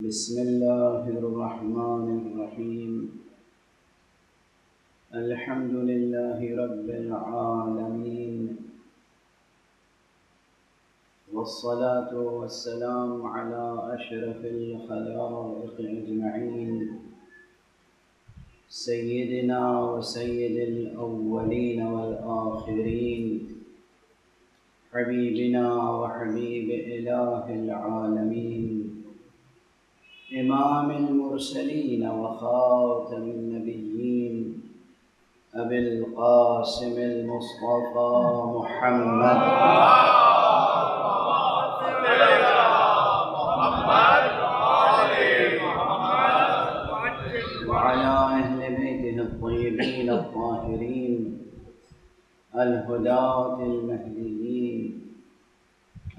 بسم الله الرحمن الرحيم. الحمد لله رب العالمين، والصلاة والسلام على أشرف الخلائق أجمعين، سيدنا وسيد الأولين والآخرين، حبيبنا وحبيب إله العالمين، إمام المرسلين وخاتم النبيين، أبي القاسم المصطفى محمد وعلى أهل بيته الطيبين الطاهرين الهداة المهديين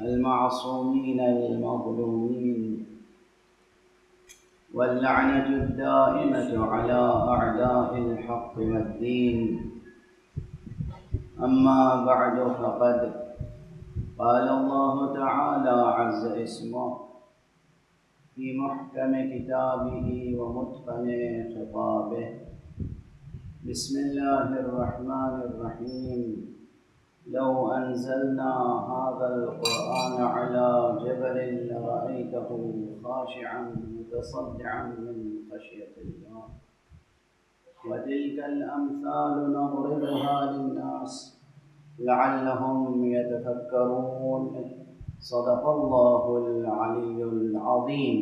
المعصومين المظلومين، واللعنة الدائمة على أعداء الحق والدين. أما بعد، فقد قال الله تعالى عز اسمه في محكم كتابه ومتقن خطابه. بسم الله الرحمن الرحيم. لو أنزلنا هذا القرآن على جبل لرأيته خاشعا متصدعا من خشية الله، وتلك الأمثال نضربها للناس لعلهم يتفكرون. صدق الله العلي العظيم.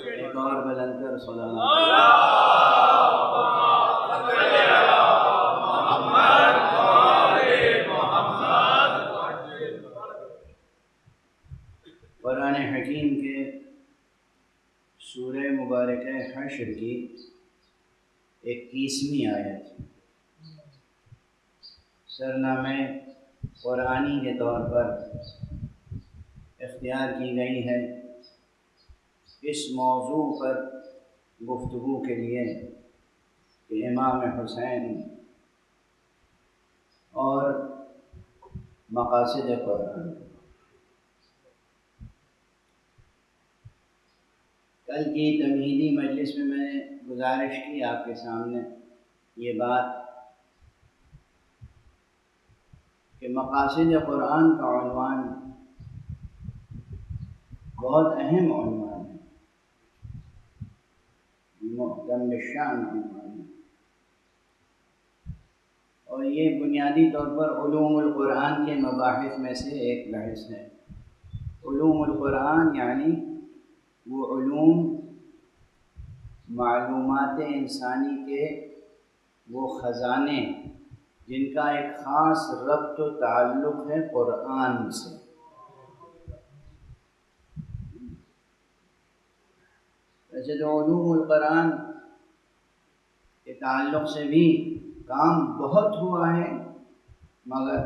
ایک اور بلند کر صلوات. قرآن حکیم کے سورہ مبارکہ حشر کی 21ویں آیت سرنامے قرآنی کے طور پر اختیار کی گئی ہے اس موضوع پر گفتگو کے لیے کہ امام حسین اور مقاصد قرآن. کل کی تمہیدی مجلس میں نے گزارش کی آپ کے سامنے یہ بات کہ مقاصد قرآن کا عنوان بہت اہم عنوان ہے، محکم الشان عنوان ہے، اور یہ بنیادی طور پر علوم القرآن کے مباحث میں سے ایک بحث ہے. علوم القرآن یعنی وہ علوم، معلومات انسانی کے وہ خزانے جن کا ایک خاص ربط و تعلق ہے قرآن سے. ویسے تو علوم القرآن کے تعلق سے بھی کام بہت ہوا ہے، مگر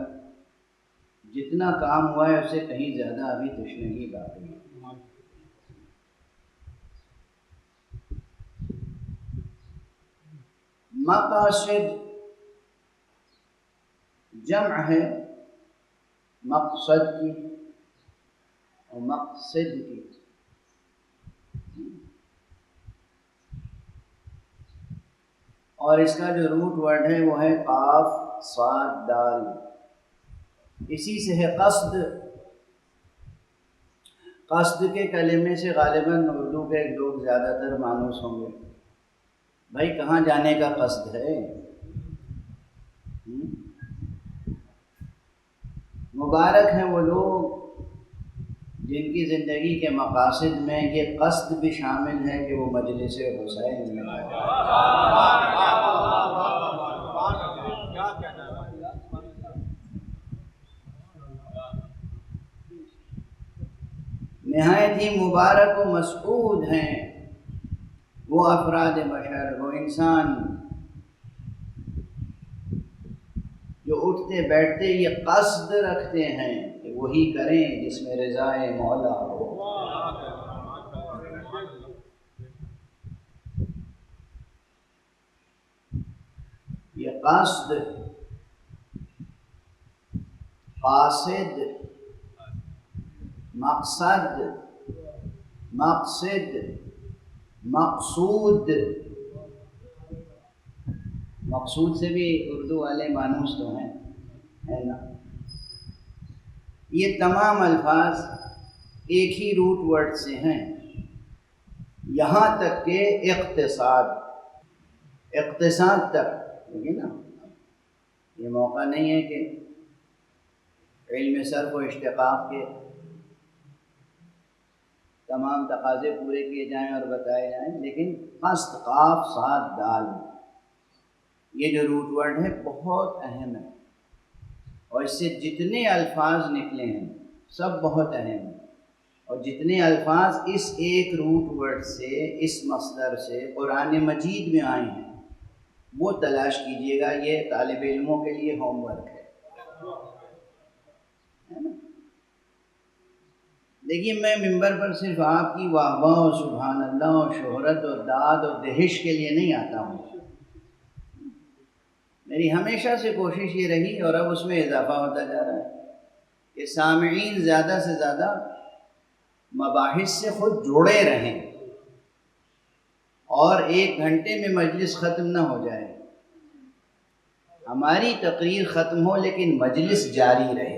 جتنا کام ہوا ہے اس سے کہیں زیادہ ابھی تشنگی باقی ہے. مقاصد جمع ہے مقصد کی اور مقصد کی. اور اس کا جو روٹ ورڈ ہے وہ ہے قاف صاد دال. اسی سے ہے قصد. قصد کے کلمے سے غالباً اردو کے لوگ زیادہ تر مانوس ہوں گے. بھائی کہاں جانے کا قصد ہے؟ مبارک ہیں وہ لوگ جن کی زندگی کے مقاصد میں یہ قصد بھی شامل ہے کہ وہ مجلس حسین میں آئے. نہایت ہی مبارک و مسعود ہیں وہ افراد بشر، وہ انسان جو اٹھتے بیٹھتے یہ قصد رکھتے ہیں کہ وہی کریں جس میں رضائے مولا ہو. یہ قصد قاصد، مقصد، مقصد، مقصود. مقصود سے بھی اردو والے مانوس تو ہیں، ہے نا. یہ تمام الفاظ ایک ہی روٹ ورڈ سے ہیں، یہاں تک کہ اقتصاد، اقتصاد تک. دیکھیے نا، یہ موقع نہیں ہے کہ علم صرف و اشتقاق کے تمام تقاضے پورے کیے جائیں اور بتائے جائیں، لیکن قصد، قاف صاد دال، یہ جو روٹ ورڈ ہے بہت اہم ہے، اور اس سے جتنے الفاظ نکلے ہیں سب بہت اہم ہیں. اور جتنے الفاظ اس ایک روٹ ورڈ سے، اس مصدر سے قرآن مجید میں آئے ہیں وہ تلاش کیجیے گا. یہ طالب علموں کے لیے ہوم ورک ہے نا. دیکھیے، میں ممبر پر صرف آپ کی واہ واہ اور سبحان اللہ اور شہرت اور داد اور دہش کے لیے نہیں آتا ہوں. میری ہمیشہ سے کوشش یہ رہی، اور اب اس میں اضافہ ہوتا جا رہا ہے، کہ سامعین زیادہ سے زیادہ مباحث سے خود جڑے رہیں، اور 1 گھنٹے میں مجلس ختم نہ ہو جائے. ہماری تقریر ختم ہو لیکن مجلس جاری رہے.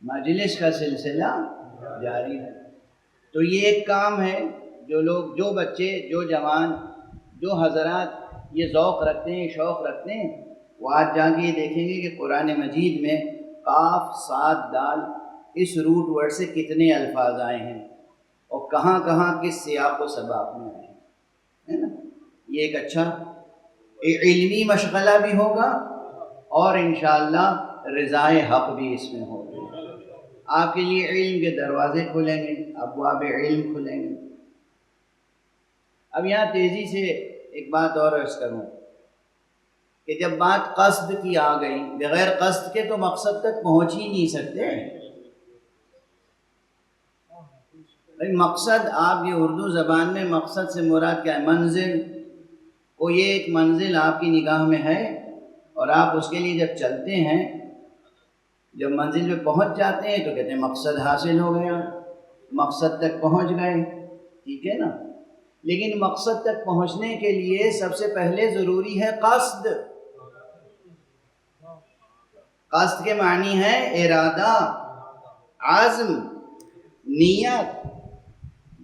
مجلس کا سلسلہ جاری ہے. تو یہ ایک کام ہے، جو لوگ، جو بچے، جو جوان، جو حضرات یہ ذوق رکھتے ہیں، شوق رکھتے ہیں، وہ آج جا کے یہ دیکھیں گے کہ قرآن مجید میں قاف صاد دال اس روٹ ورڈ سے کتنے الفاظ آئے ہیں اور کہاں کہاں کس سیاق و سباق میں آئے ہیں، ہے نا. یہ ایک اچھا علمی مشغلہ بھی ہوگا، اور انشاءاللہ رضائے حق بھی اس میں ہوگی. آپ کے لیے علم کے دروازے کھلیں گے، ابواب علم کھلیں گے. اب یہاں تیزی سے ایک بات اور عرض کروں کہ جب بات قصد کی آ گئی، بغیر قصد کے تو مقصد تک پہنچ ہی نہیں سکتے. مقصد، آپ یہ اردو زبان میں مقصد سے مراد کیا ہے؟ منزل. وہ یہ ایک منزل آپ کی نگاہ میں ہے، اور آپ اس کے لیے جب چلتے ہیں، جب منزل پہ پہنچ جاتے ہیں تو کہتے ہیں مقصد حاصل ہو گیا، مقصد تک پہنچ گئے. ٹھیک ہے نا. لیکن مقصد تک پہنچنے کے لیے سب سے پہلے ضروری ہے قصد. قصد کے معنی ہے ارادہ، عزم، نیت.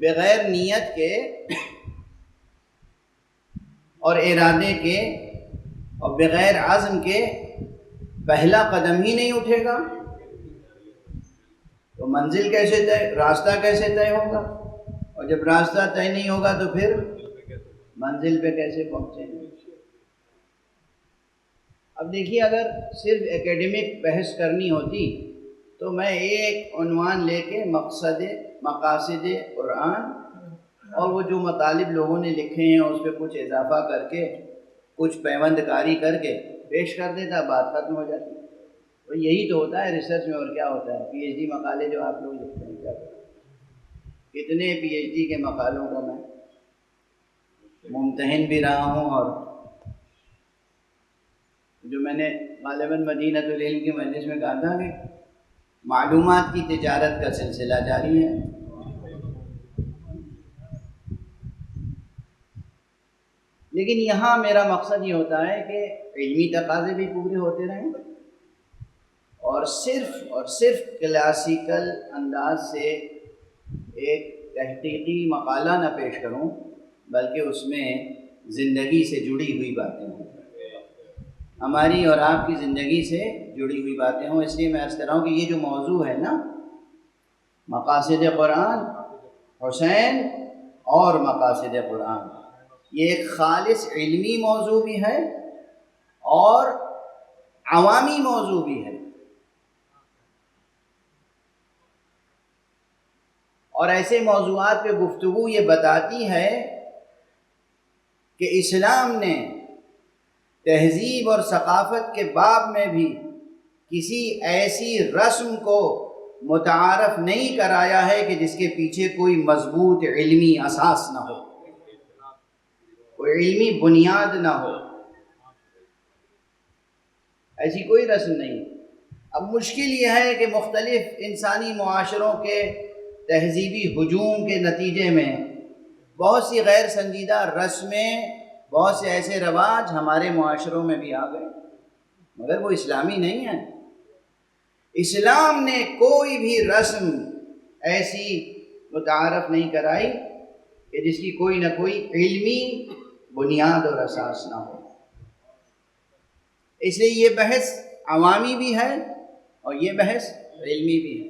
بغیر نیت کے اور ارادے کے اور بغیر عزم کے پہلا قدم ہی نہیں اٹھے گا. تو منزل کیسے طے، راستہ کیسے طے ہوگا؟ اور جب راستہ طے نہیں ہوگا تو پھر منزل پہ کیسے پہنچیں گے؟ اب دیکھیے، اگر صرف ایکیڈمک بحث کرنی ہوتی تو میں ایک عنوان لے کے مقاصد قرآن اور وہ جو مطالب لوگوں نے لکھے ہیں اس پہ کچھ اضافہ کر کے، کچھ پیوند کاری کر کے پیش کر دیتا، بات ختم ہو جاتی. تو یہی تو ہوتا ہے ریسرچ میں. اور کیا ہوتا ہے؟ پی ایچ ڈی مقالے جو آپ لوگ لکھتے ہیں، کیا کتنے پی ایچ ڈی کے مقالوں کا میں ممتحن بھی رہا ہوں، اور جو میں نے غالباً مدینۃ العلم کی مجلس میں کہا تھا کہ معلومات کی تجارت کا سلسلہ جاری ہے. لیکن یہاں میرا مقصد یہ ہوتا ہے کہ علمی تقاضے بھی پورے ہوتے رہیں، اور صرف کلاسیکل انداز سے ایک تحقیقی مقالہ نہ پیش کروں، بلکہ اس میں زندگی سے جڑی ہوئی باتیں ہوں، ہماری اور آپ کی زندگی سے جڑی ہوئی باتیں ہوں. اس لیے میں عرض کر رہا ہوں کہ یہ جو موضوع ہے نا، مقاصد قرآن، حسین اور مقاصد قرآن، یہ ایک خالص علمی موضوع بھی ہے اور عوامی موضوع بھی ہے. اور ایسے موضوعات پہ گفتگو یہ بتاتی ہے کہ اسلام نے تہذیب اور ثقافت کے باب میں بھی کسی ایسی رسم کو متعارف نہیں کرایا ہے کہ جس کے پیچھے کوئی مضبوط علمی اساس نہ ہو. علمی بنیاد نہ ہو، ایسی کوئی رسم نہیں۔ اب مشکل یہ ہے کہ مختلف انسانی معاشروں کے تہذیبی ہجوم کے نتیجے میں بہت سی غیر سنجیدہ رسمیں، بہت سے ایسے رواج ہمارے معاشروں میں بھی آ گئے، مگر وہ اسلامی نہیں ہیں۔ اسلام نے کوئی بھی رسم ایسی متعارف نہیں کرائی کہ جس کی کوئی نہ کوئی علمی بنیاد اور اساس نہ ہو۔ اس لیے یہ بحث عوامی بھی ہے اور یہ بحث علمی بھی ہے۔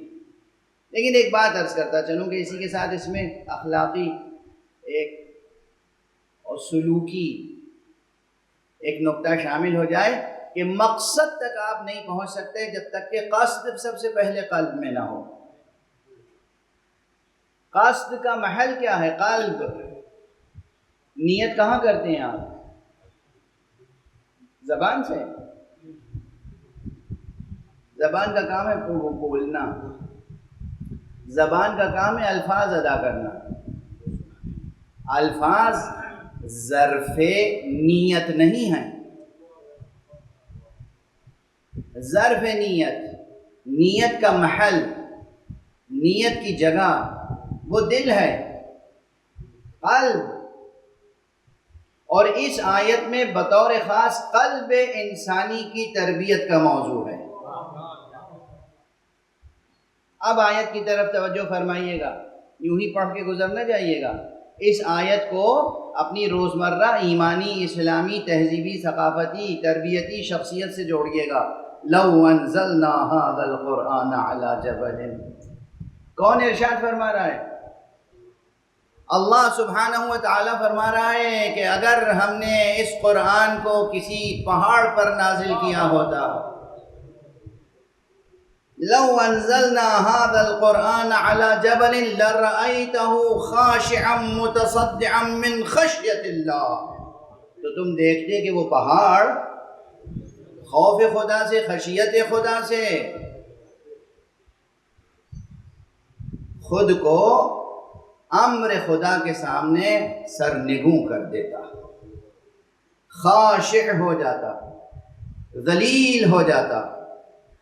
لیکن ایک بات عرض کرتا چلوں کہ اسی کے ساتھ اس میں اخلاقی ایک اور سلوکی ایک نقطہ شامل ہو جائے کہ مقصد تک آپ نہیں پہنچ سکتے جب تک کہ قصد سب سے پہلے قلب میں نہ ہو۔ قصد کا محل کیا ہے؟ قلب۔ نیت کہاں کرتے ہیں آپ؟ زبان سے۔ زبان کا کام ہے بولنا، زبان کا کام ہے الفاظ ادا کرنا۔ الفاظ ظرف نیت نہیں ہیں، ظرف نیت کا محل، نیت کی جگہ وہ دل ہے، قلب۔ اور اس آیت میں بطور خاص قلب انسانی کی تربیت کا موضوع ہے۔ اب آیت کی طرف توجہ فرمائیے گا، یوں ہی پڑھ کے گزر نہ جائیے گا، اس آیت کو اپنی روزمرہ ایمانی، اسلامی، تہذیبی، ثقافتی، تربیتی شخصیت سے جوڑیے گا۔ لو انزلنا هذا القرآن على جبل، کون ارشاد فرما رہا ہے؟ اللہ سبحانہ و تعالیٰ فرما رہا ہے کہ اگر ہم نے اس قرآن کو کسی پہاڑ پر نازل کیا ہوتا، لو انزلنا هذا القرآن على جبل لرأيته خاشعا متصدعا من خشیت اللہ، تو تم دیکھتے کہ وہ پہاڑ خوف خدا سے، خشیت خدا سے خود کو امر خدا کے سامنے سرنگوں کر دیتا، خاشع ہو جاتا، ذلیل ہو جاتا،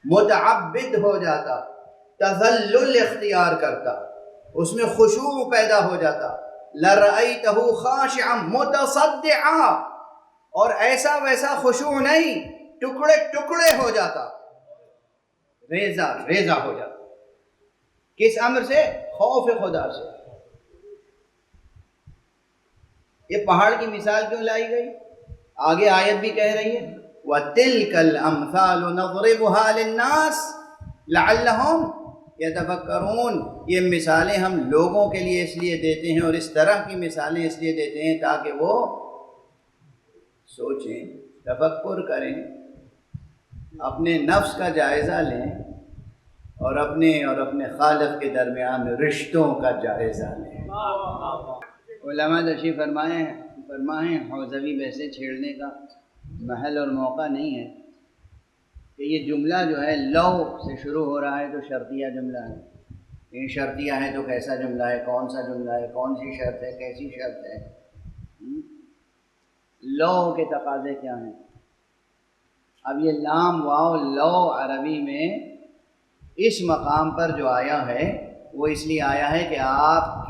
متعبد ہو جاتا، تذلل اختیار کرتا، اس میں خشوع پیدا ہو جاتا۔ لَرَأَيْتَهُ خَاشِعًا مُتَصَدِّعًا، اور ایسا ویسا خشوع نہیں، ٹکڑے ٹکڑے ہو جاتا، ریزہ ریزہ ہو جاتا۔ کس امر سے؟ خوف خدا سے۔ یہ پہاڑ کی مثال کیوں لائی گئی؟ آگے آیت بھی کہہ رہی ہے وَتِلْكَ الْأَمْثَالُ نَضْرِبُهَا لِلنَّاسِ لَعَلَّهُمْ يَتَفَكَّرُونَ، یہ مثالیں ہم لوگوں کے لیے اس لیے دیتے ہیں، اور اس طرح کی مثالیں اس لیے دیتے ہیں تاکہ وہ سوچیں، تفکر کریں، اپنے نفس کا جائزہ لیں، اور اپنے خالق کے درمیان رشتوں کا جائزہ لیں۔ علماء تشریف فرمائیں حوزوی بحثیں چھیڑنے کا محل اور موقع نہیں ہے کہ یہ جملہ جو ہے لو سے شروع ہو رہا ہے تو شرطیہ جملہ ہے، یہ شرطیہ ہے تو کیسا جملہ ہے، کون سا جملہ ہے، کون سی شرط ہے، کیسی شرط ہے، لو کے تقاضے کیا ہیں؟ اب یہ لام واو لو عربی میں اس مقام پر جو آیا ہے وہ اس لیے آیا ہے کہ آپ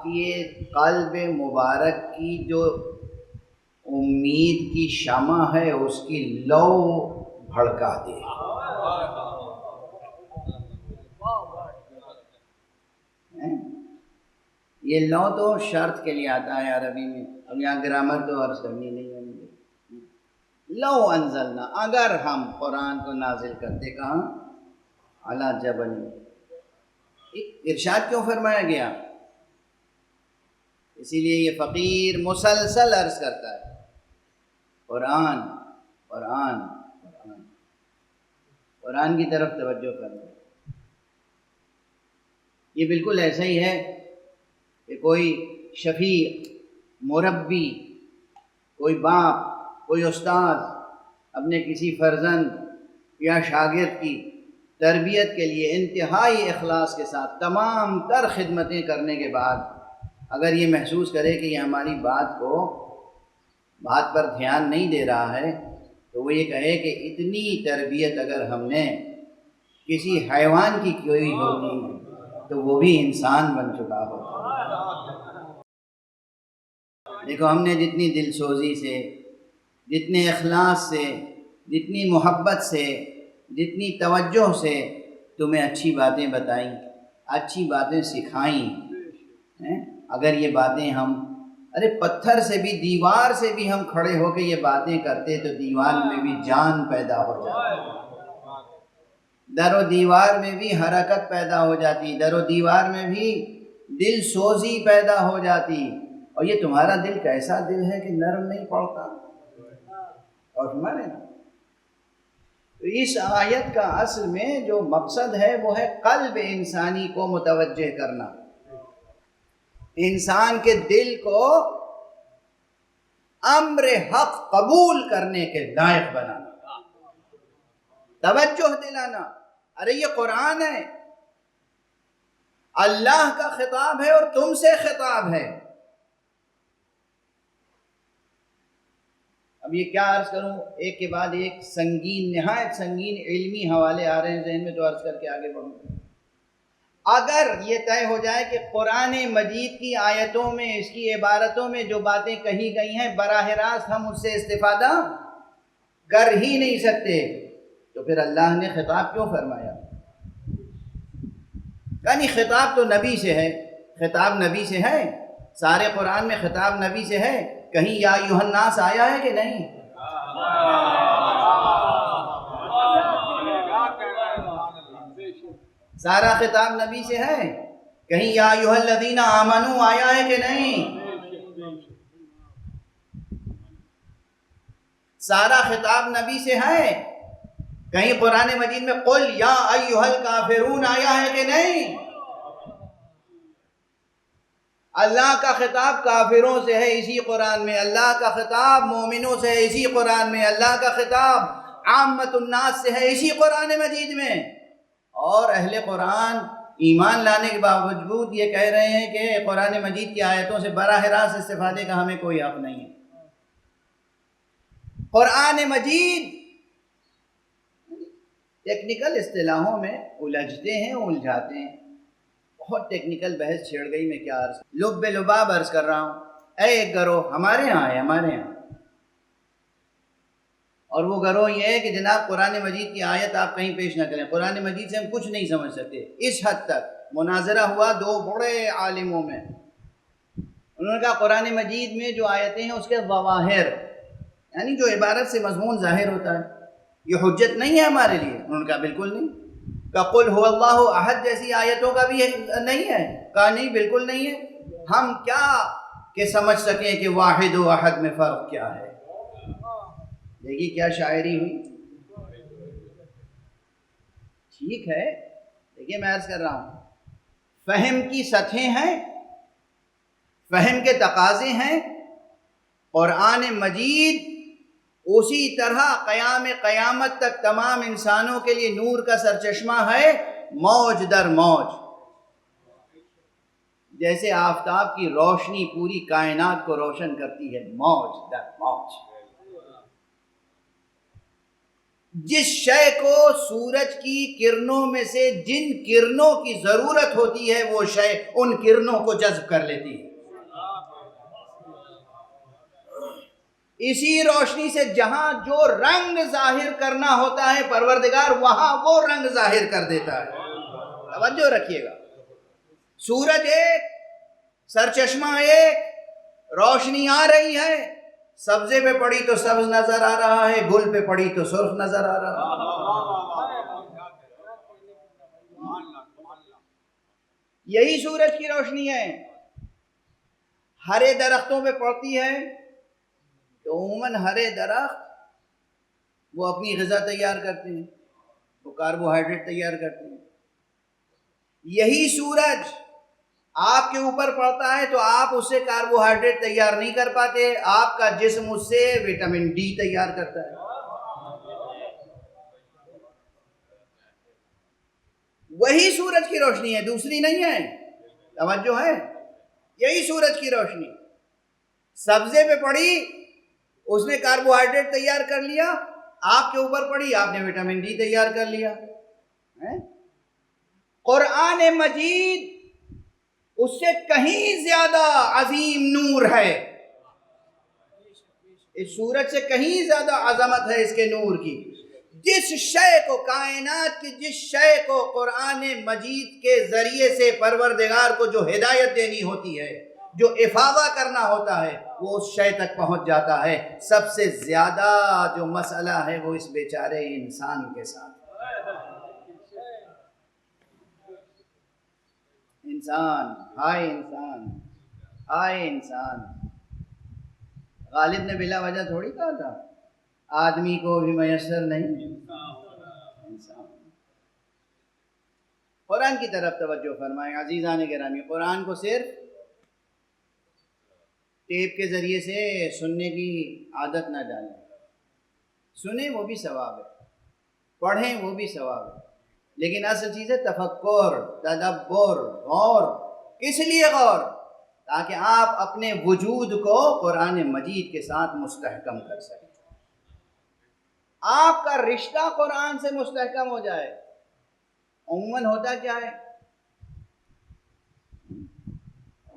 کی قلب مبارک کی جو امید کی شمع ہے اس کی لو بھڑکا دے۔ یہ لو تو شرط کے لیے آتا ہے عربی میں، اب یہاں گرامر تو عرض کرنی نہیں ہے مجھے۔ لو انزلنا، اگر ہم قرآن کو نازل کرتے، کہاں؟ علی جبل۔ ارشاد کیوں فرمایا گیا؟ اسی لیے یہ فقیر مسلسل عرض کرتا ہے قرآن قرآن قرآن، قرآن کی طرف توجہ کرنا۔ یہ بالکل ایسا ہی ہے کہ کوئی شفیع، مربی، کوئی باپ، کوئی استاد اپنے کسی فرزند یا شاگرد کی تربیت کے لیے انتہائی اخلاص کے ساتھ تمام تر خدمتیں کرنے کے بعد اگر یہ محسوس کرے کہ یہ ہماری بات پر دھیان نہیں دے رہا ہے تو وہ یہ کہے کہ اتنی تربیت اگر ہم نے کسی حیوان کی کوئی ہوتی تو وہ بھی انسان بن چکا ہوتا۔ دیکھو ہم نے جتنی دل سوزی سے، جتنے اخلاص سے، جتنی محبت سے، جتنی توجہ سے تمہیں اچھی باتیں بتائیں، اچھی باتیں سکھائیں، اگر یہ باتیں ارے پتھر سے بھی، دیوار سے بھی ہم کھڑے ہو کے یہ باتیں کرتے تو دیوار میں بھی جان پیدا ہو جاتی، در و دیوار میں بھی حرکت پیدا ہو جاتی، در و دیوار میں بھی دل سوزی پیدا ہو جاتی۔ اور یہ تمہارا دل کیسا دل ہے کہ نرم نہیں پڑتا؟ اور ہمارے تو اس آیت کا اصل میں جو مقصد ہے وہ ہے قلب انسانی کو متوجہ کرنا، انسان کے دل کو امر حق قبول کرنے کے لائق بنانا، توجہ دلانا۔ ارے یہ قرآن ہے، اللہ کا خطاب ہے اور تم سے خطاب ہے۔ اب یہ کیا عرض کروں، ایک کے بعد ایک سنگین، نہایت سنگین علمی حوالے آ رہے ہیں ذہن میں، تو عرض کر کے آگے بڑھوں۔ اگر یہ طے ہو جائے کہ قرآن مجید کی آیتوں میں، اس کی عبارتوں میں جو باتیں کہی گئی ہیں براہ راست ہم اس سے استفادہ کر ہی نہیں سکتے، تو پھر اللہ نے خطاب کیوں فرمایا؟ یعنی خطاب تو نبی سے ہے، خطاب نبی سے ہے، سارے قرآن میں خطاب نبی سے ہے، کہیں یا ایھا الناس آیا ہے کہ نہیں؟ سارا خطاب نبی سے ہے، کہیں یا ایھا الذین آمنوا آیا ہے کہ نہیں؟ سارا خطاب نبی سے ہے، کہیں قرآن مجید میں قل یا ایھا الکافرون آیا ہے کہ نہیں؟ اللہ کا خطاب کافروں سے ہے اسی قرآن میں، اللہ کا خطاب مومنوں سے ہے اسی قرآن میں، اللہ کا خطاب عامت الناس سے ہے اسی قرآن مجید میں۔ اور اہل قرآن ایمان لانے کے باوجود یہ کہہ رہے ہیں کہ قرآن مجید کی آیتوں سے براہ راست استفادے کا ہمیں کوئی حق نہیں ہے۔ قرآن مجید ٹیکنیکل اصطلاحوں میں الجھتے ہیں، الجھاتے ہیں، بہت ٹیکنیکل بحث چھیڑ گئی، میں کیا عرض لب لباب عرض کر رہا ہوں۔ ایک گروہ ہمارے ہاں ہے، ہمارے ہاں، اور وہ گروہ یہ ہے کہ جناب قرآن مجید کی آیت آپ کہیں پیش نہ کریں، قرآن مجید سے ہم کچھ نہیں سمجھ سکتے۔ اس حد تک مناظرہ ہوا دو بڑے عالموں میں، انہوں نے کہا قرآن مجید میں جو آیتیں ہیں اس کے ظواہر، یعنی جو عبارت سے مضمون ظاہر ہوتا ہے، یہ حجت نہیں ہے ہمارے لیے۔ انہوں نے کہا بالکل نہیں۔ کہا قل هو اللہ احد جیسی آیتوں کا بھی نہیں ہے؟ کہا نہیں، بالکل نہیں ہے۔ ہم کیا کہ سمجھ سکیں کہ واحد و احد میں فرق کیا ہے؟ دیکھیے کیا شاعری ہوئی۔ ٹھیک ہے، دیکھیے میں عرض کر رہا ہوں، فہم کی سطحیں ہیں، فہم کے تقاضے ہیں۔ قرآن مجید اسی طرح قیام قیامت تک تمام انسانوں کے لیے نور کا سرچشمہ ہے، موج در موج، جیسے آفتاب کی روشنی پوری کائنات کو روشن کرتی ہے، موج در موج۔ جس شے کو سورج کی کرنوں میں سے جن کرنوں کی ضرورت ہوتی ہے وہ شے ان کرنوں کو جذب کر لیتی ہے، اسی روشنی سے جہاں جو رنگ ظاہر کرنا ہوتا ہے پروردگار وہاں وہ رنگ ظاہر کر دیتا ہے۔ توجہ رکھیے گا، سورج ایک، سرچشمہ ایک، روشنی آ رہی ہے، سبزے پہ پڑی تو سبز نظر آ رہا ہے، گل پہ پڑی تو سرخ نظر آ رہا ہے۔ یہی سورج کی روشنی ہے، ہرے درختوں پہ پڑتی ہے تو عموماً ہرے درخت وہ اپنی غذا تیار کرتے ہیں، وہ کاربوہائیڈریٹ تیار کرتے ہیں۔ یہی سورج آپ کے اوپر پڑتا ہے تو آپ اس سے کاربوہائیڈریٹ تیار نہیں کر پاتے، آپ کا جسم اس سے وٹامن ڈی تیار کرتا ہے۔ وہی سورج کی روشنی ہے، دوسری نہیں ہے۔ توجہ ہے؟ یہی سورج کی روشنی سبزے پہ پڑی، اس نے کاربوہائیڈریٹ تیار کر لیا، آپ کے اوپر پڑی، آپ نے وٹامن ڈی تیار کر لیا۔ قرآن مجید اس سے کہیں زیادہ عظیم نور ہے، اس سورج سے کہیں زیادہ عظمت ہے اس کے نور کی۔ جس شے کو، کائنات کی جس شے کو قرآن مجید کے ذریعے سے پروردگار کو جو ہدایت دینی ہوتی ہے، جو افاضہ کرنا ہوتا ہے، وہ اس شے تک پہنچ جاتا ہے۔ سب سے زیادہ جو مسئلہ ہے وہ اس بیچارے انسان کے ساتھ۔ انسان، ہائے انسان، ہائے انسان۔ غالب نے بلا وجہ تھوڑی کہا تھا آدمی کو بھی میسر نہیں انسان۔ قرآن کی طرف توجہ فرمائیں عزیزان گرامی۔ قرآن کو صرف ٹیپ کے ذریعے سے سننے کی عادت نہ ڈالیں، سنیں وہ بھی ثواب ہے، پڑھیں وہ بھی ثواب ہے، لیکن اصل چیز ہے تفکر، تدبر، غور۔ کس لیے غور؟ تاکہ آپ اپنے وجود کو قرآن مجید کے ساتھ مستحکم کر سکیں، آپ کا رشتہ قرآن سے مستحکم ہو جائے۔ عموماً ہوتا کیا ہے،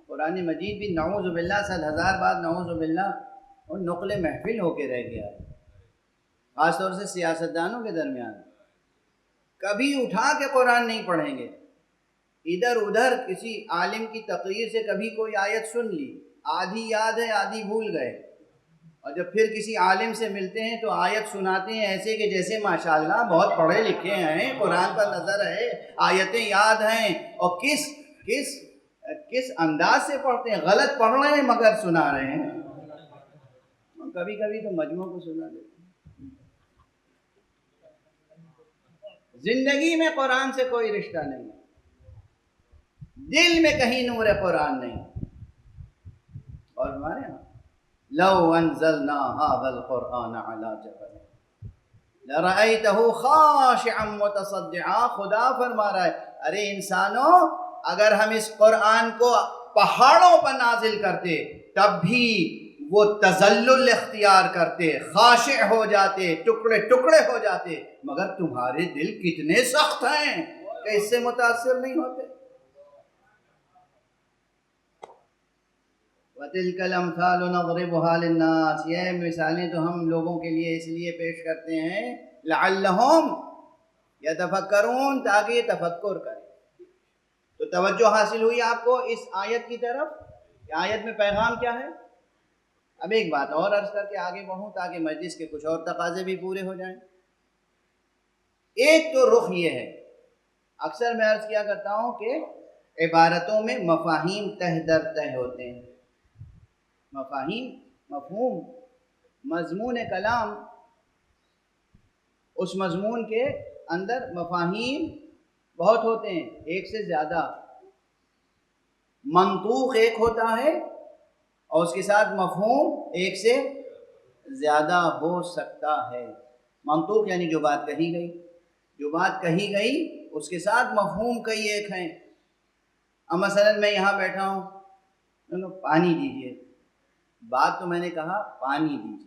قرآن مجید بھی نعوذ باللہ 100,000 بار نعوذ باللہ اور نقل محفل ہو کے رہ گیا ہے، خاص طور سے سیاستدانوں کے درمیان۔ کبھی اٹھا کے قرآن نہیں پڑھیں گے، ادھر ادھر کسی عالم کی تقریر سے کبھی کوئی آیت سن لی، آدھی یاد ہے آدھی بھول گئے، اور جب پھر کسی عالم سے ملتے ہیں تو آیت سناتے ہیں ایسے کہ جیسے ماشاءاللہ بہت پڑھے لکھے ہیں، قرآن پر نظر ہے، آیتیں یاد ہیں، اور کس انداز سے پڑھتے ہیں، غلط پڑھ رہے ہیں مگر سنا رہے ہیں۔ کبھی کبھی تو مجموع کو سنا دیتے ہیں۔ زندگی میں قرآن سے کوئی رشتہ نہیں، دل میں کہیں نور قرآن نہیں۔ اور ہمارے ہاں لو انزلنا هذا القرآن على جبل لرأيته خاشعا متصدعا، خدا فرما رہا ہے ارے انسانوں، اگر ہم اس قرآن کو پہاڑوں پر نازل کرتے تب بھی وہ تذلل اختیار کرتے، خاشع ہو جاتے، ٹکڑے ٹکڑے ہو جاتے، مگر تمہارے دل کتنے سخت ہیں کہ اس سے متاثر نہیں ہوتے۔ وَتِلْكَ الْأَمْثَالُ نَضْرِبُهَا لِلنَّاسِ، یہ مثالیں تو ہم لوگوں کے لیے اس لیے پیش کرتے ہیں لَعَلَّهُمْ يَتَفَكَّرُونَ، تاکہ یہ تفکر کریں۔ تو توجہ حاصل ہوئی آپ کو اس آیت کی طرف کہ آیت میں پیغام کیا ہے۔ اب ایک بات اور عرض کر کے آگے بڑھوں تاکہ مجلس کے کچھ اور تقاضے بھی پورے ہو جائیں۔ ایک تو رخ یہ ہے، اکثر میں عرض کیا کرتا ہوں کہ عبارتوں میں مفاہیم تہ در تہ ہوتے ہیں، مفاہیم، مفہوم، مضمون کلام، اس مضمون کے اندر مفاہیم بہت ہوتے ہیں، ایک سے زیادہ۔ منطوق ایک ہوتا ہے اور اس کے ساتھ مفہوم ایک سے زیادہ ہو سکتا ہے۔ منطوق یعنی جو بات کہی گئی، جو بات کہی گئی اس کے ساتھ مفہوم کئی ایک ہیں۔ اب مثلا میں یہاں بیٹھا ہوں، پانی دیجیے، بات تو میں نے کہا پانی دیجیے،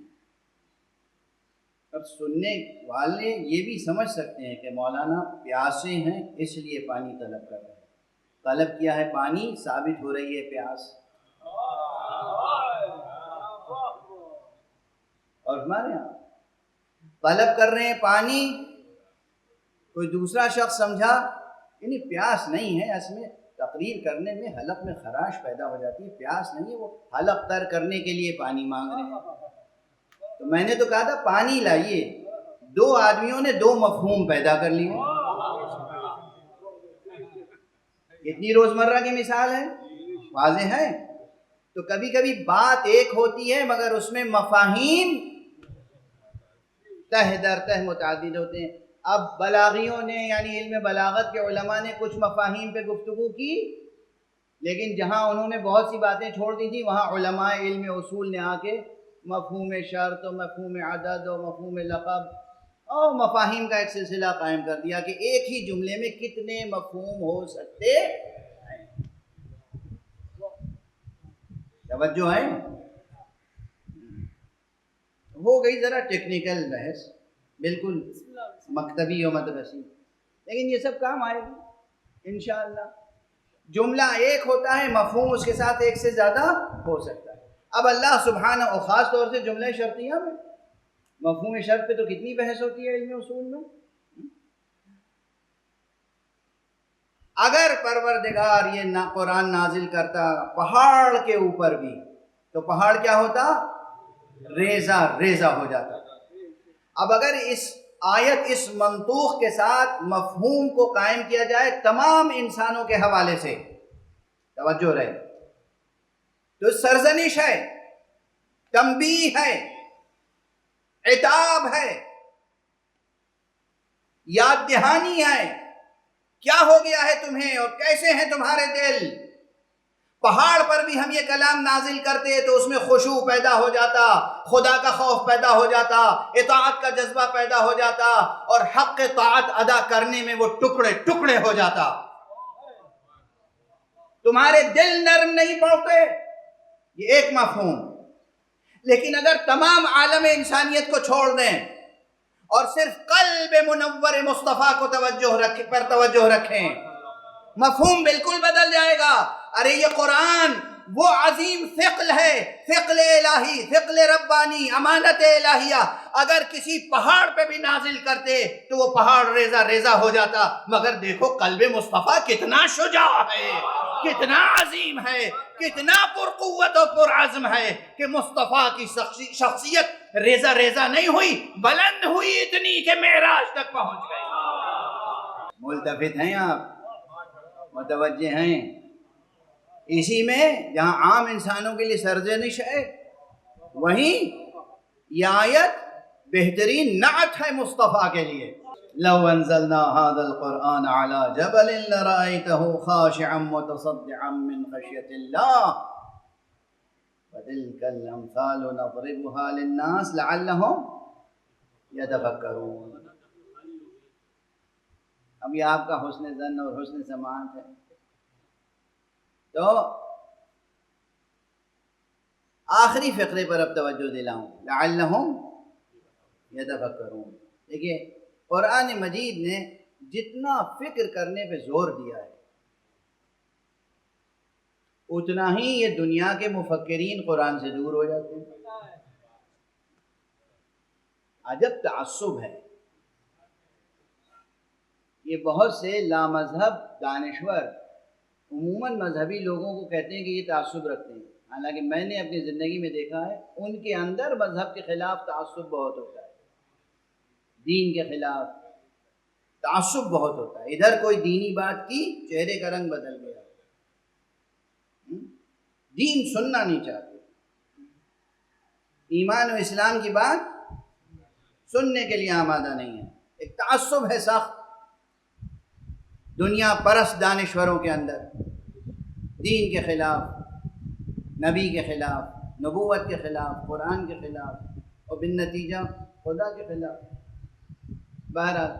اب سننے والے یہ بھی سمجھ سکتے ہیں کہ مولانا پیاسے ہیں اس لیے پانی طلب کر رہے ہیں، طلب کیا ہے پانی، ثابت ہو رہی ہے پیاس۔ اور ہمارے یہاں طلب کر رہے ہیں پانی، کوئی دوسرا شخص سمجھا یعنی پیاس نہیں ہے، اس میں تقریر کرنے میں حلق میں خراش پیدا ہو جاتی ہے، پیاس نہیں ہے، وہ حلق تر کرنے کے لیے پانی مانگ رہے ہیں۔ تو میں نے تو کہا تھا پانی لائیے، دو آدمیوں نے دو مفہوم پیدا کر لیے۔ اتنی روزمرہ کی مثال ہے، واضح ہے۔ تو کبھی کبھی بات ایک ہوتی ہے مگر اس میں مفاہیم تہ در تہ متعدد ہوتے ہیں۔ اب بلاغیوں نے یعنی علم بلاغت کے علماء نے کچھ مفاہیم پہ گفتگو کی، لیکن جہاں انہوں نے بہت سی باتیں چھوڑ دی تھی وہاں علماء علم اصول نے آ کے مفہوم شرط و مفہوم عدد و مفہوم لقب اور مفاہیم کا ایک سلسلہ قائم کر دیا کہ ایک ہی جملے میں کتنے مفہوم ہو سکتے ہیں۔ توجہ ہے؟ ہو گئی ذرا ٹیکنیکل بحث، بالکل مکتبی و مدرسی، لیکن یہ سب کام آئے گی انشاءاللہ۔ جملہ ایک ہوتا ہے، مفہوم اس کے ساتھ ایک سے زیادہ ہو سکتا ہے۔ اب اللہ سبحانہ، اور خاص طور سے جملہ شرطیہ میں مفہوم شرط پہ تو کتنی بحث ہوتی ہے علم اصول میں۔ اگر پروردگار یہ قرآن نازل کرتا پہاڑ کے اوپر بھی، تو پہاڑ کیا ہوتا؟ ریزہ ریزہ ہو جاتا۔ اب اگر اس آیت، اس منطوق کے ساتھ مفہوم کو قائم کیا جائے تمام انسانوں کے حوالے سے، توجہ رہے، تو سرزنش ہے، تنبیہ ہے، عتاب ہے، یاد دہانی ہے، کیا ہو گیا ہے تمہیں اور کیسے ہیں تمہارے دل۔ پہاڑ پر بھی ہم یہ کلام نازل کرتے تو اس میں خشوع پیدا ہو جاتا، خدا کا خوف پیدا ہو جاتا، اطاعت کا جذبہ پیدا ہو جاتا، اور حق طاعت ادا کرنے میں وہ ٹکڑے ٹکڑے ہو جاتا۔ تمہارے دل نرم نہیں پڑتے، یہ ایک مفہوم۔ لیکن اگر تمام عالم انسانیت کو چھوڑ دیں اور صرف قلب منور مصطفیٰ کو توجہ رکھیں، مفہوم بالکل بدل جائے گا۔ ارے یہ قرآن وہ عظیم ثقل ہے، ثقل الہی، ثقل ربانی، امانت الہیہ، اگر کسی پہاڑ پہ بھی نازل کرتے تو وہ پہاڑ ریزہ ریزہ ہو جاتا۔ مگر دیکھو قلب مصطفیٰ کتنا شجاع ہے، کتنا عظیم ہے، کتنا پرقوت و پرعزم ہے کہ مصطفیٰ کی شخصیت ریزہ ریزہ نہیں ہوئی، بلند ہوئی اتنی کہ معراج تک پہنچ گئی۔ ملتفت ہیں آپ؟ متوجہ ہیں؟ اسی میں جہاں عام انسانوں کے لیے سرزنش ہے، وہیں یہ آیت بہترین نعت ہے مصطفیٰ کے لیے۔ لو انزلنا هذا القرآن على جبل لرأيته خاشعا متصدعا من خشية الله وتلك الأمثال نضربها للناس لعلهم يتفكرون۔ اب یہ آپ کا حسن ظن اور حسن سماعت ہے، تو آخری فقرے پر اب توجہ دلاؤں، لعلہم یتفکرون۔ دیکھیے قرآن مجید نے جتنا فکر کرنے پہ زور دیا ہے، اتنا ہی یہ دنیا کے مفکرین قرآن سے دور ہو جاتے ہیں۔ عجب تعصب ہے یہ۔ بہت سے لامذہب دانشور عموماً مذہبی لوگوں کو کہتے ہیں کہ یہ تعصب رکھتے ہیں، حالانکہ میں نے اپنی زندگی میں دیکھا ہے ان کے اندر مذہب کے خلاف تعصب بہت ہوتا ہے، دین کے خلاف تعصب بہت ہوتا ہے۔ ادھر کوئی دینی بات کی، چہرے کا رنگ بدل گیا، دین سننا نہیں چاہتے، ایمان و اسلام کی بات سننے کے لیے آمادہ نہیں ہے۔ ایک تعصب ہے سخت دنیا پرست دانشوروں کے اندر، دین کے خلاف، نبی کے خلاف، نبوت کے خلاف، قرآن کے خلاف، اور بالنتیجہ خدا کے خلاف۔ بہرحال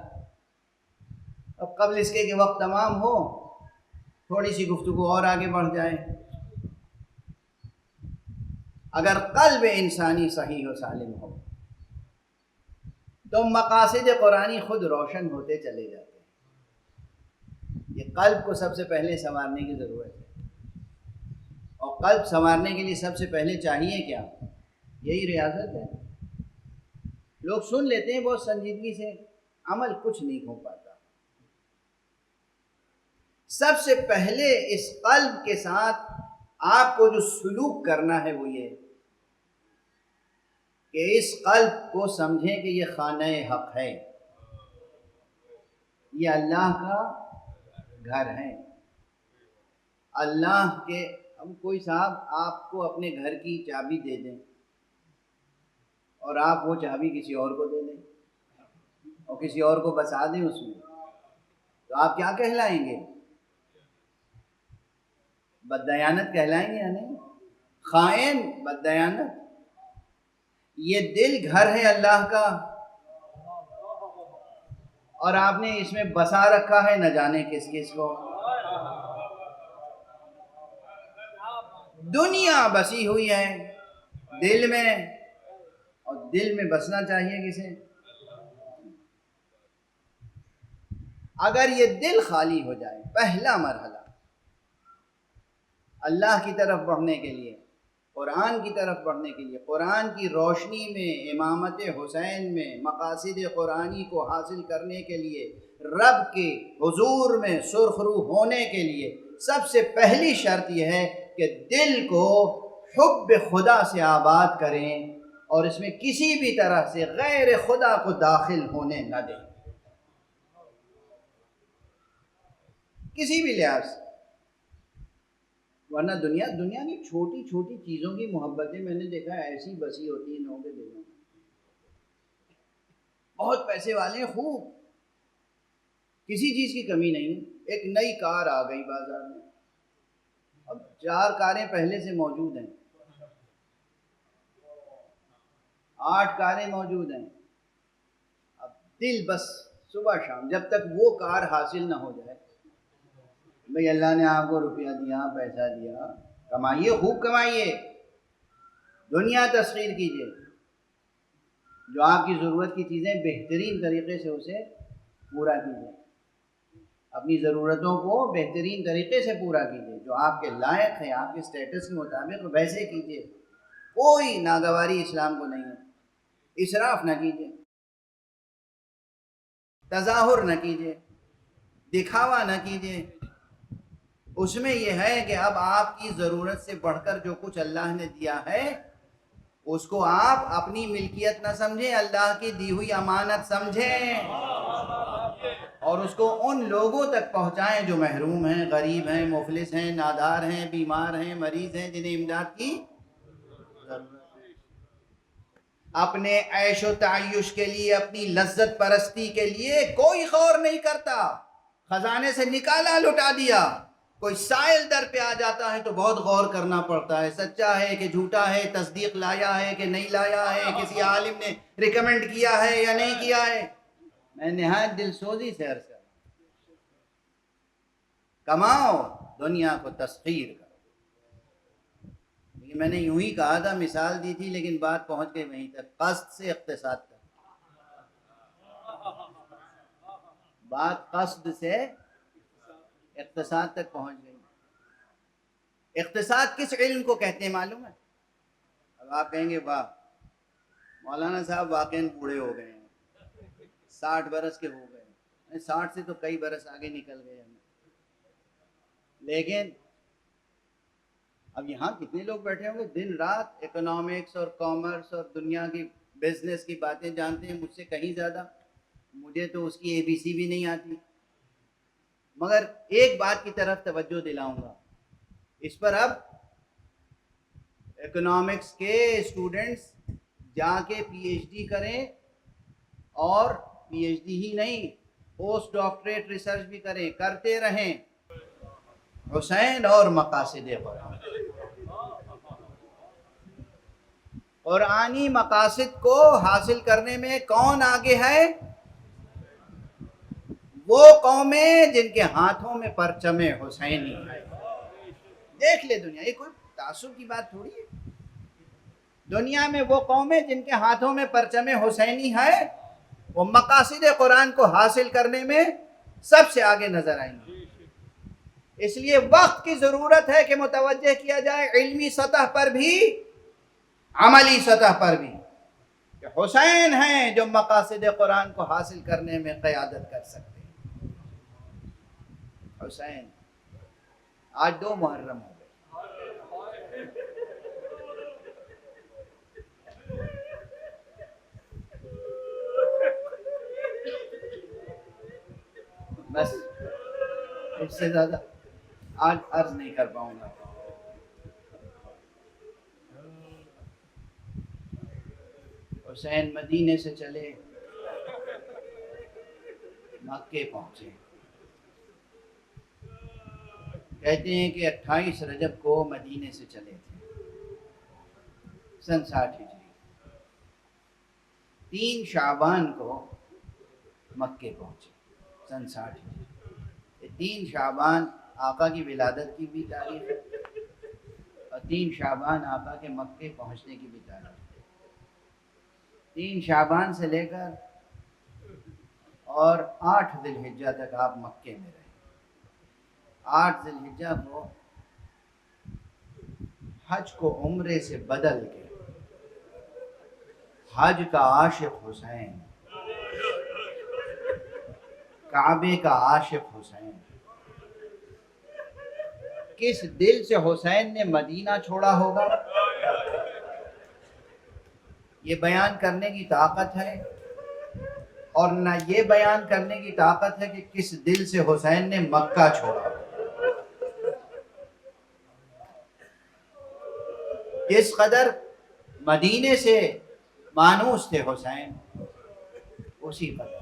اب قبل اس کے کہ وقت تمام ہو، تھوڑی سی گفتگو اور آگے بڑھ جائے۔ اگر قلب انسانی صحیح و سالم ہو تو مقاصد قرآنی خود روشن ہوتے چلے جاتے ہیں۔ یہ قلب کو سب سے پہلے سنوارنے کی ضرورت ہے، اور قلب سنوارنے کے لیے سب سے پہلے چاہیے کیا؟ یہی ریاضت ہے۔ لوگ سن لیتے ہیں بہت سنجیدگی سے، عمل کچھ نہیں ہو پاتا۔ سب سے پہلے اس قلب کے ساتھ آپ کو جو سلوک کرنا ہے وہ یہ کہ اس قلب کو سمجھیں کہ یہ خانہ حق ہے، یہ اللہ کا گھر ہے۔ اللہ کے اب کوئی صاحب آپ کو اپنے گھر کی چابی دے دیں اور آپ وہ چابی کسی اور کو دے دیں اور کسی اور کو بسا دیں اس میں، تو آپ کیا کہلائیں گے؟ بددیانت کہلائیں گے یا نہیں؟ خائن، بددیانت۔ یہ دل گھر ہے اللہ کا، اور آپ نے اس میں بسا رکھا ہے نہ جانے کس کس کو۔ دنیا بسی ہوئی ہے دل میں، اور دل میں بسنا چاہیے کسے؟ اگر یہ دل خالی ہو جائے، پہلا مرحلہ اللہ کی طرف بڑھنے کے لیے، قرآن کی طرف بڑھنے کے لیے، قرآن کی روشنی میں، امامت حسین میں، مقاصد قرآنی کو حاصل کرنے کے لیے، رب کے حضور میں سرخرو ہونے کے لیے، سب سے پہلی شرط یہ ہے کہ دل کو حب خدا سے آباد کریں اور اس میں کسی بھی طرح سے غیر خدا کو داخل ہونے نہ دیں، کسی بھی لحاظ سے۔ ورنہ دنیا کی چھوٹی چھوٹی چیزوں کی محبتیں میں نے دیکھا ایسی بسی ہوتی ہیں لوگوں کے دلوں میں۔ بہت پیسے والے ہیں، خوب، کسی چیز کی کمی نہیں ہے، ایک نئی کار آ گئی بازار میں، اب 4 کاریں پہلے سے موجود ہیں، 8 کاریں موجود ہیں، اب دل بس صبح شام جب تک وہ کار حاصل نہ ہو جائے، بھئی اللہ نے آپ کو روپیہ دیا، پیسہ دیا، کمائیے، خوب کمائیے، دنیا تسخیر کیجیے، جو آپ کی ضرورت کی چیزیں بہترین طریقے سے اسے پورا کیجیے، اپنی ضرورتوں کو بہترین طریقے سے پورا کیجیے، جو آپ کے لائق ہے، آپ کے سٹیٹس کے مطابق ویسے کیجیے، کوئی ناگواری اسلام کو نہیں ہے، اسراف نہ کیجیے، تظاہر نہ کیجیے، دکھاوا نہ کیجیے، اس میں یہ ہے کہ اب آپ کی ضرورت سے بڑھ کر جو کچھ اللہ نے دیا ہے اس کو آپ اپنی ملکیت نہ سمجھیں، اللہ کی دی ہوئی امانت سمجھیں، اور اس کو ان لوگوں تک پہنچائیں جو محروم ہیں، غریب ہیں، مفلس ہیں، نادار ہیں، بیمار ہیں، مریض ہیں، جنہیں امداد کی ضرورت ہے۔ اپنے عیش و تعیش کے لیے، اپنی لذت پرستی کے لیے کوئی غور نہیں کرتا، خزانے سے نکالا لٹا دیا، کوئی سائل در پہ آ جاتا ہے تو بہت غور کرنا پڑتا ہے، سچا ہے کہ جھوٹا ہے، تصدیق لایا ہے کہ نہیں لایا ہے، کسی عالم نے ریکمنڈ کیا ہے یا نہیں کیا ہے۔ میں نہایت دل سوزی سے عرض کرتا ہوں، کماؤ، دنیا کو تسخیر کرو۔ میں نے یوں ہی کہا تھا، مثال دی تھی، لیکن بات پہنچ گئی وہیں تک، قصد سے اقتصاد تک، بات قصد سے اقتصاد تک پہنچ گئی۔ اقتصاد کس علم کو کہتے ہیں معلوم ہے؟ اب آپ کہیں گے واہ مولانا صاحب واقعی بوڑھے ہو گئے ہیں، 60 برس کے ہو گئے، 60 سے تو کئی برس آگے نکل گئے ہمیں، لیکن اب یہاں کتنے لوگ بیٹھے ہوں گے دن رات اکنامکس اور کامرس اور دنیا کی بزنس کی باتیں جانتے ہیں مجھ سے کہیں زیادہ، مجھے تو اس کی ABC بھی نہیں آتی، مگر ایک بات کی طرف توجہ دلاؤں گا، اس پر اب اکنامکس کے اسٹوڈنٹس جا کے PhD کریں، اور PhD ہی نہیں، پوسٹ ڈاکٹریٹ ریسرچ بھی کریں، کرتے رہیں، حسین اور مقاصد قرآن، قرآنی مقاصد کو حاصل کرنے میں کون آگے ہے؟ وہ قومیں جن کے ہاتھوں میں پرچم حسینی ہے۔ دیکھ لے دنیا، یہ کوئی تعصب کی بات تھوڑی ہے، دنیا میں وہ قومیں جن کے ہاتھوں میں پرچم حسینی ہے وہ مقاصد قرآن کو حاصل کرنے میں سب سے آگے نظر آئیں گے۔ اس لیے وقت کی ضرورت ہے کہ متوجہ کیا جائے علمی سطح پر بھی، عملی سطح پر بھی، کہ حسین ہیں جو مقاصد قرآن کو حاصل کرنے میں قیادت کر سکتے ہیں۔ حسین، آج 2 محرم ہو گئے، بس اس سے زیادہ آج عرض نہیں کر پاؤں گا۔ حسین مدینے سے چلے، مکے پہنچے، کہتے ہیں کہ 28 رجب کو مدینے سے چلے تھے، سن 60 ہجری، 3 شعبان کو مکے پہنچے، سن 60 ہجری۔ 3 شعبان آقا کی ولادت کی بھی تاریخ ہے، اور 3 شعبان آقا کے مکے پہنچنے کی بھی تاریخ ہے۔ 3 شعبان سے لے کر اور 8 ذی الحجہ تک آپ مکے میں رہے۔ 8 ذی الحجہ کو حج کو عمرے سے بدل کے حج کا عاشق حسین، کعبے کا عاشق حسین، کس دل سے حسین نے مدینہ چھوڑا ہوگا یہ بیان کرنے کی طاقت ہے، اور نہ یہ بیان کرنے کی طاقت ہے کہ کس دل سے حسین نے مکہ چھوڑا۔ کس قدر مدینے سے مانوس تھے حسین، اسی قدر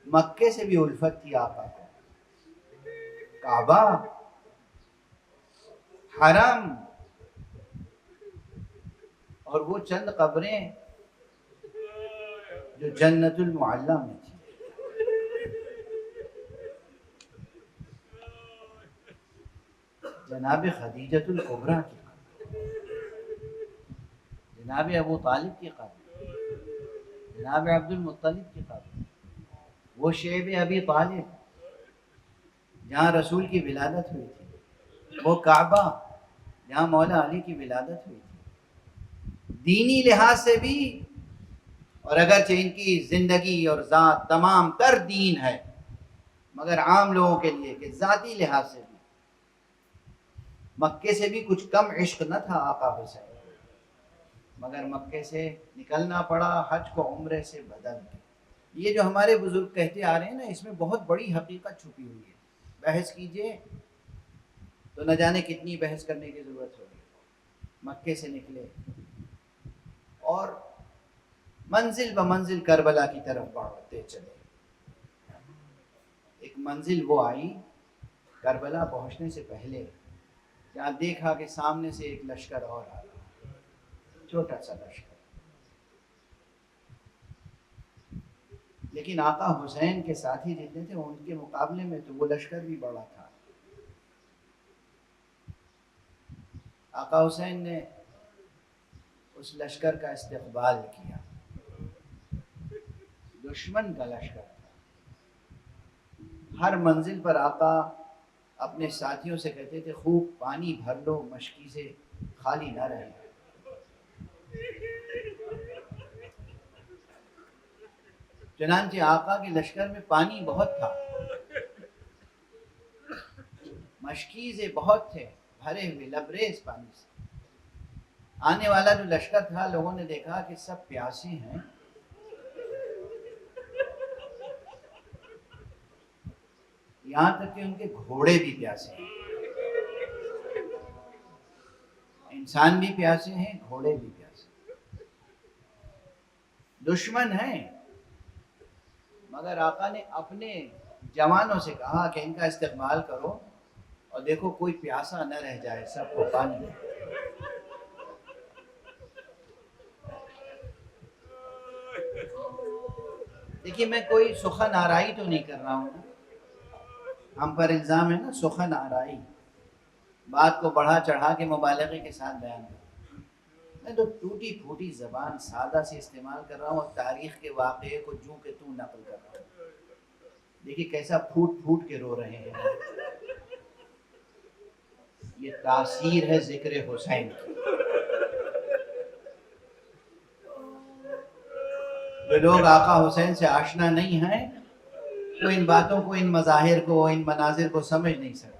مکے سے بھی الفت تھی آقا کو۔ کعبہ، حرم اور وہ چند قبریں جو جنت المعلی میں تھی۔ جناب خدیجۃ الکبریٰ کی قبر، جناب ابو طالب کی قبر، جناب عبد المطلب کی قبر، وہ شیب ابی طالب جہاں رسول کی ولادت ہوئی تھی، وہ کعبہ جہاں مولا علی کی ولادت ہوئی تھی۔ دینی لحاظ سے بھی، اور اگرچہ ان کی زندگی اور ذات تمام تر دین ہے، مگر عام لوگوں کے لیے کہ ذاتی لحاظ سے بھی مکے سے بھی کچھ کم عشق نہ تھا آقا حسین، مگر مکے سے نکلنا پڑا حج کو عمرے سے بدل کے۔ یہ جو ہمارے بزرگ کہتے آ رہے ہیں نا، اس میں بہت بڑی حقیقت چھپی ہوئی ہے۔ بحث کیجئے تو نہ جانے کتنی بحث کرنے کی ضرورت ہوگی۔ مکے سے نکلے اور منزل بمنزل کربلا کی طرف بڑھتے چلے۔ ایک منزل وہ آئی کربلا پہنچنے سے پہلے، جہاں دیکھا کہ سامنے سے ایک لشکر اور آ رہا، چھوٹا سا لشکر، لیکن آقا حسین کے ساتھی جتنے تھے ان کے مقابلے میں تو وہ لشکر بھی بڑا تھا۔ آقا حسین نے اس لشکر کا استقبال کیا، دشمن کا لشکر تھا۔ ہر منزل پر آقا اپنے ساتھیوں سے کہتے تھے خوب پانی بھر لو، مشکی سے خالی نہ رہے۔ چنانچہ آقا کے لشکر میں پانی بہت تھا، مشکیزیں بہت تھے، بھرے ہوئے لبریز پانی سے۔ آنے والا جو لشکر تھا، لوگوں نے دیکھا کہ سب پیاسے ہیں، یہاں تک کہ ان کے گھوڑے بھی پیاسے ہیں، انسان بھی پیاسے ہیں، گھوڑے بھی پیاسے ہیں، دشمن ہیں۔ مگر آقا نے اپنے جوانوں سے کہا کہ ان کا استقبال کرو اور دیکھو کوئی پیاسا نہ رہ جائے، سب کو پانی دے۔ دیکھیے میں کوئی سخن آرائی تو نہیں کر رہا ہوں، ہم پر الزام ہے نا سخن آرائی، بات کو بڑھا چڑھا کے مبالغے کے ساتھ بیان کرتا ہوں۔ میں تو ٹوٹی پھوٹی زبان سادہ سے استعمال کر رہا ہوں اور تاریخ کے واقعے کو جوں کہ توں نقل کر رہا ہوں۔ دیکھیے کیسا پھوٹ پھوٹ کے رو رہے ہیں، یہ تاثیر ہے ذکر حسین کی۔ جو لوگ آقا حسین سے آشنا نہیں ہیں وہ ان باتوں کو، ان مظاہر کو، ان مناظر کو سمجھ نہیں سکتے۔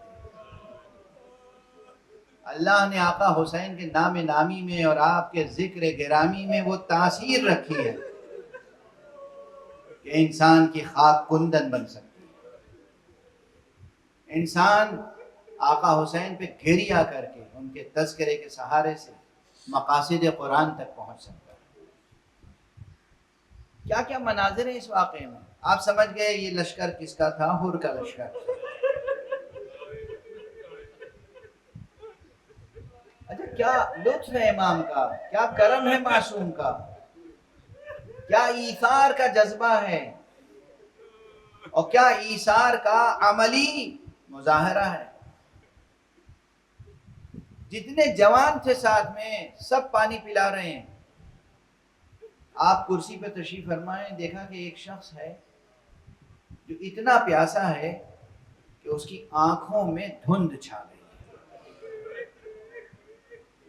اللہ نے آقا حسین کے نام نامی میں اور آپ کے ذکر گرامی میں وہ تاثیر رکھی ہے کہ انسان کی خاک کندن بن سکتی ہے۔ انسان آقا حسین پہ گھیریا کر کے ان کے تذکرے کے سہارے سے مقاصد قرآن تک پہنچ سکتا ہے۔ کیا کیا مناظر ہیں اس واقعے میں، آپ سمجھ گئے یہ لشکر کس کا تھا؟ حر کا لشکر تھا۔ اچھا کیا لطف ہے امام کا، کیا کرم ہے معصوم کا، کیا ایثار کا جذبہ ہے، اور کیا ایثار کا عملی مظاہرہ ہے۔ جتنے جوان تھے ساتھ میں سب پانی پلا رہے ہیں. آپ کرسی پہ تشریف فرمائیں، دیکھا کہ ایک شخص ہے جو اتنا پیاسا ہے کہ اس کی آنکھوں میں دھند چھا گئی.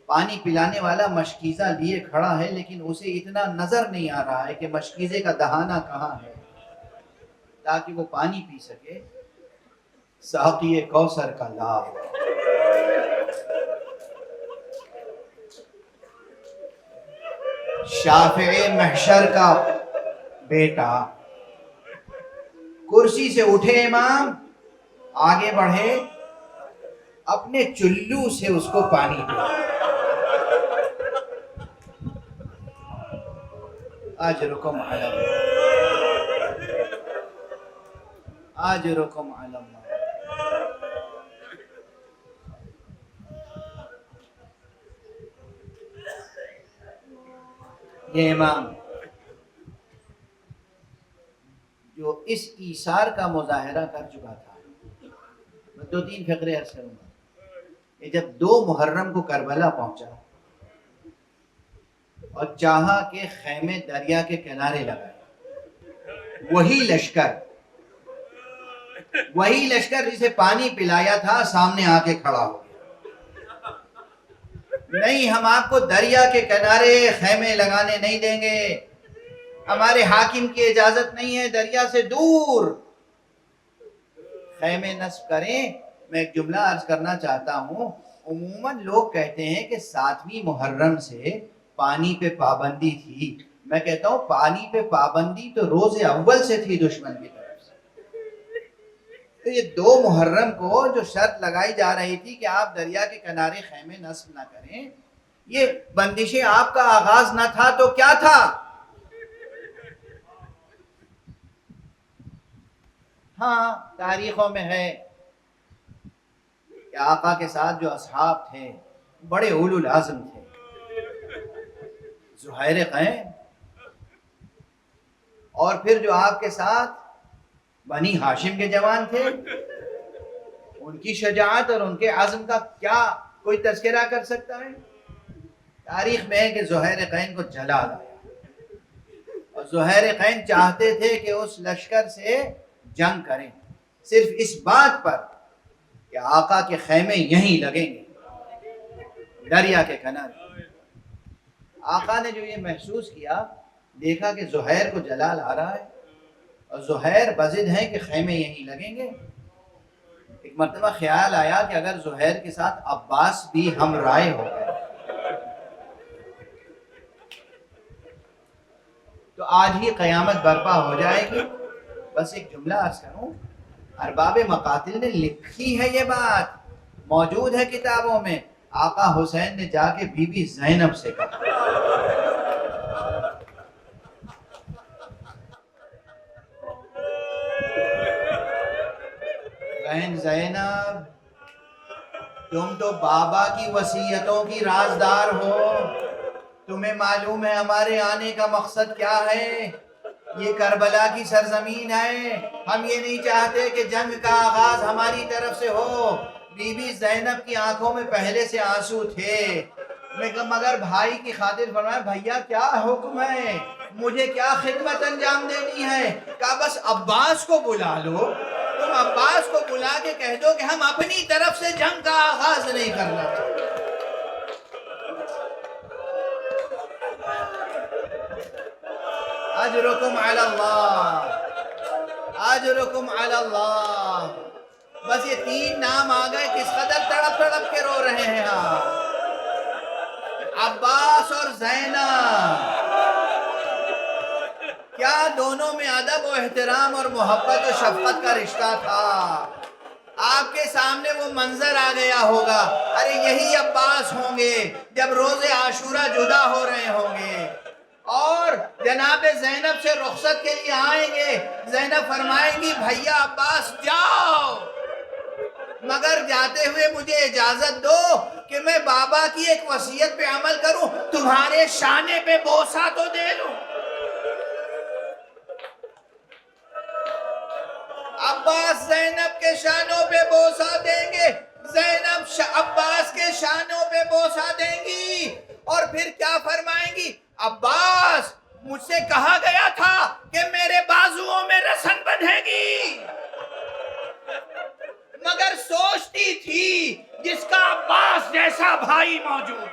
پانی پلانے والا مشکیزہ لیے کھڑا ہے لیکن اسے اتنا نظر نہیں آ رہا ہے کہ مشکیزے کا دہانہ کہاں ہے تاکہ وہ پانی پی سکے. ساقی کوثر کا لال، شافع محشر کا بیٹا. کرسی سے اٹھے امام، آگے بڑھے، اپنے چلو سے اس کو پانی پیا. اجرکم علی اللہ، اجرکم علی اللہ. یہ امام جو اس ایثار کا مظاہرہ کر چکا تھا، میں 2-3 فقرے عرض کروں گا. یہ جب 2 محرم کو کربلا پہنچا اور چاہا کہ خیمے دریا کے کنارے لگائے، وہی لشکر جسے پانی پلایا تھا سامنے آ کے کھڑا ہو گیا. نہیں، ہم آپ کو دریا کے کنارے خیمے لگانے نہیں دیں گے، ہمارے حاکم کی اجازت نہیں ہے، دریا سے دور خیمے نصب کریں. میں ایک جملہ عرض کرنا چاہتا ہوں. عموماً لوگ کہتے ہیں کہ 7ویں محرم سے پانی پہ پابندی تھی. میں کہتا ہوں پانی پہ پابندی تو روز اول سے تھی دشمن کی طرف سے. تو یہ 2 محرم کو جو شرط لگائی جا رہی تھی کہ آپ دریا کے کنارے خیمے نصب نہ کریں، یہ بندشیں آپ کا آغاز نہ تھا تو کیا تھا؟ ہاں، تاریخوں میں ہے کہ آقا کے ساتھ جو اصحاب تھے بڑے اولو العزم تھے. زہیر قین، اور پھر جو آپ کے ساتھ بنی ہاشم کے جوان تھے، ان کی شجاعت اور ان کے عزم کا کیا کوئی تذکرہ کر سکتا ہے؟ تاریخ میں ہے کہ زہیر قین کو جلا لایا، اور زہیر قین چاہتے تھے کہ اس لشکر سے جنگ کریں صرف اس بات پر کہ آقا کے خیمے یہیں لگیں گے دریا کے کنارے. آقا نے جو یہ محسوس کیا، دیکھا کہ زہیر کو جلال آ رہا ہے اور زہیر بضد ہیں کہ خیمے یہیں لگیں گے. ایک مرتبہ خیال آیا کہ اگر زہیر کے ساتھ عباس بھی ہم رائے ہو گئے تو آج ہی قیامت برپا ہو جائے گی. بس ایک جملہ عرض کروں، ارباب مقاتل نے لکھی ہے، یہ بات موجود ہے کتابوں میں. آقا حسین نے جا کے بی بی زینب سے کہا، بہن زینب، تم تو بابا کی وصیتوں کی رازدار ہو، تمہیں معلوم ہے ہمارے آنے کا مقصد کیا ہے. یہ کربلا کی سرزمین ہے، ہم یہ نہیں چاہتے کہ جنگ کا آغاز ہماری طرف سے ہو. بی بی زینب کی آنکھوں میں پہلے سے آنسو تھے، مگر بھائی کی خاطر فرمایا، بھیا کیا حکم ہے، مجھے کیا خدمت انجام دینی ہے؟ کہا بس عباس کو بلا لو، تم عباس کو بلا کے کہہ دو کہ ہم اپنی طرف سے جنگ کا آغاز نہیں کرنا چاہتے. اجرکم علی اللہ، اجرکم علی اللہ. بس یہ 3 نام آ گئے، کس قدر تڑپ تڑپ کے رو رہے ہیں آپ. عباس اور زینب، کیا دونوں میں ادب و احترام اور محبت و شفقت کا رشتہ تھا. آپ کے سامنے وہ منظر آ گیا ہوگا، ارے یہی عباس ہوں گے جب روز عاشورہ جدا ہو رہے ہوں گے اور جناب زینب سے رخصت کے لیے آئیں گے. زینب فرمائیں گی، بھیا عباس جاؤ، مگر جاتے ہوئے مجھے اجازت دو کہ میں بابا کی ایک وصیت پہ عمل کروں، تمہارے شانے پہ بوسہ تو دے لوں. عباس زینب کے شانوں پہ بوسہ دیں گے، زینب عباس کے شانوں پہ بوسہ دیں گی اور پھر کیا فرمائیں گی؟ عباس مجھ سے کہا گیا تھا کہ میرے بازوؤں میں رسن بندھے گی، مگر سوچتی تھی جس کا عباس جیسا بھائی موجود،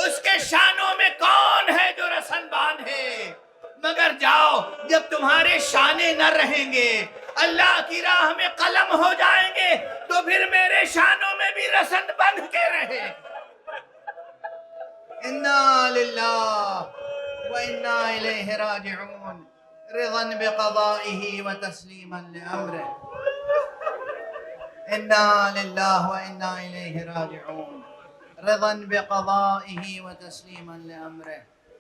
اس کے شانوں میں کون ہے جو رسن باندھے؟ مگر جاؤ، جب تمہارے شانے نہ رہیں گے، اللہ کی راہ میں قلم ہو جائیں گے، تو پھر میرے شانوں میں بھی رسن بندھ کے رہے۔ انا للہ وانا الیہ راجعون، رضا بقضائہ وتسلیما لامرہ۔ انا للہ وانا الیہ راجعون، رضا بقضائہ وتسلیما لامرہ۔